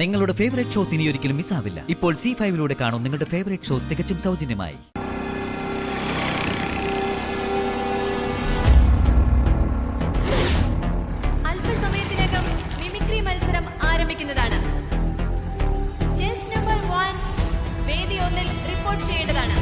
നിങ്ങളുടെ favourite shows ഇനി ഒരിക്കലും മിസ്സാവില്ല. ഇപ്പോൾ C5-ലൂടെ കാണും നിങ്ങളുടെ ഫേവറേറ്റ് ഷോസ് തികച്ചും സൗജന്യമായി. അല്പസമയത്തിനകം മിമിക്രി മത്സരം ആരംഭിക്കുന്നതാണ്. ജഡ്ജ് നമ്പർ 1 വേദി 1-ൽ റിപ്പോർട്ട് ചെയ്യേണ്ടതാണ്.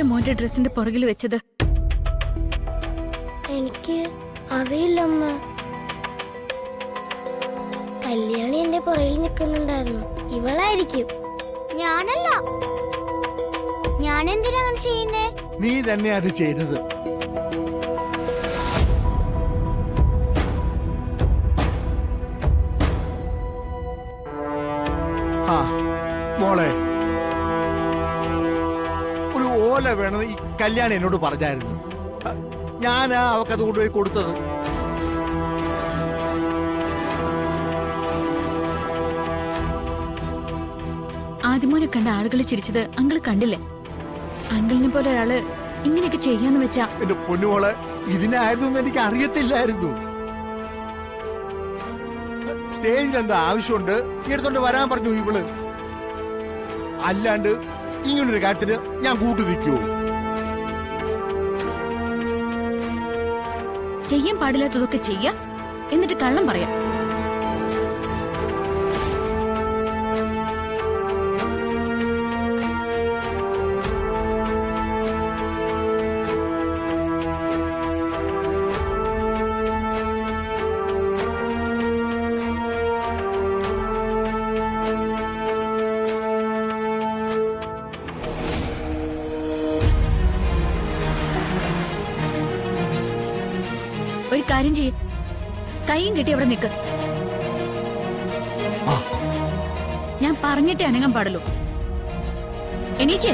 മോന്റെ ഡ്രസ്സിന്റെ പുറകിൽ വെച്ചത് എനിക്ക് അറിയില്ലമ്മ. കല്യാണി എന്റെ പുറകിൽ നിൽക്കുന്നുണ്ടായിരുന്നു. ഇവളായിരിക്കും. ഞാനല്ല. ഞാൻ എന്തിനാ അങ്ങനെ ചെയ്യുന്നേ? നീ തന്നെ അത് ചെയ്തത്. ആ മോളെ, ഒരു ഓല വേണമെന്ന് ഈ കല്യാണം എന്നോട് പറഞ്ഞായിരുന്നു. ഞാനാ അവക്കത് കൊണ്ടുപോയി കൊടുത്തത്. ആദ്യമോനെ കണ്ട ആളുകൾ ചിരിച്ചത് അങ്കിൾ കണ്ടില്ലേ? അങ്കിളിനെ പോലെ ഒരാള് ഇങ്ങനെയൊക്കെ ചെയ്യാന്ന് വെച്ചാ. എന്റെ പൊന്നുമോളെ, ഇതിനായിരുന്നു എനിക്ക് അറിയത്തില്ലായിരുന്നു. സ്റ്റേജിൽ എന്താ ആവശ്യമുണ്ട് എടുത്തോണ്ട് വരാൻ പറഞ്ഞു ഇവള്. അല്ലാണ്ട് ഇങ്ങനൊരു കാര്യത്തിന് ഞാൻ കൂട്ടു നിൽക്കുവോ? ചെയ്യാൻ പാടില്ലാത്തതൊക്കെ ചെയ്യാ, എന്നിട്ട് കള്ളം പറയാം. ഒരു കാര്യം ചെയ്യ, കൈയും കെട്ടി അവിടെ നിൽക്ക്. ഞാൻ പറഞ്ഞിട്ടേ അനങ്ങാൻ പാടുള്ളൂ. എണീക്ക്.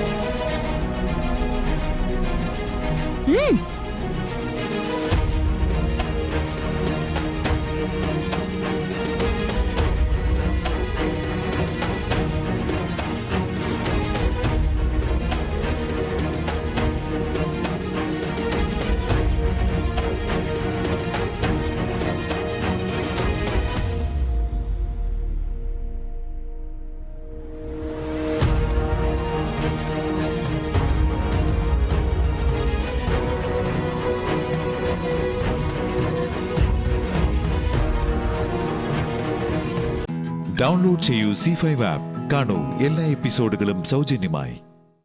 ഡൗൺലോഡ് ചെയ്യൂ C5 ആപ്പ്. കാണൂ എല്ലാ എപ്പിസോഡുകളും സൗജന്യമായി.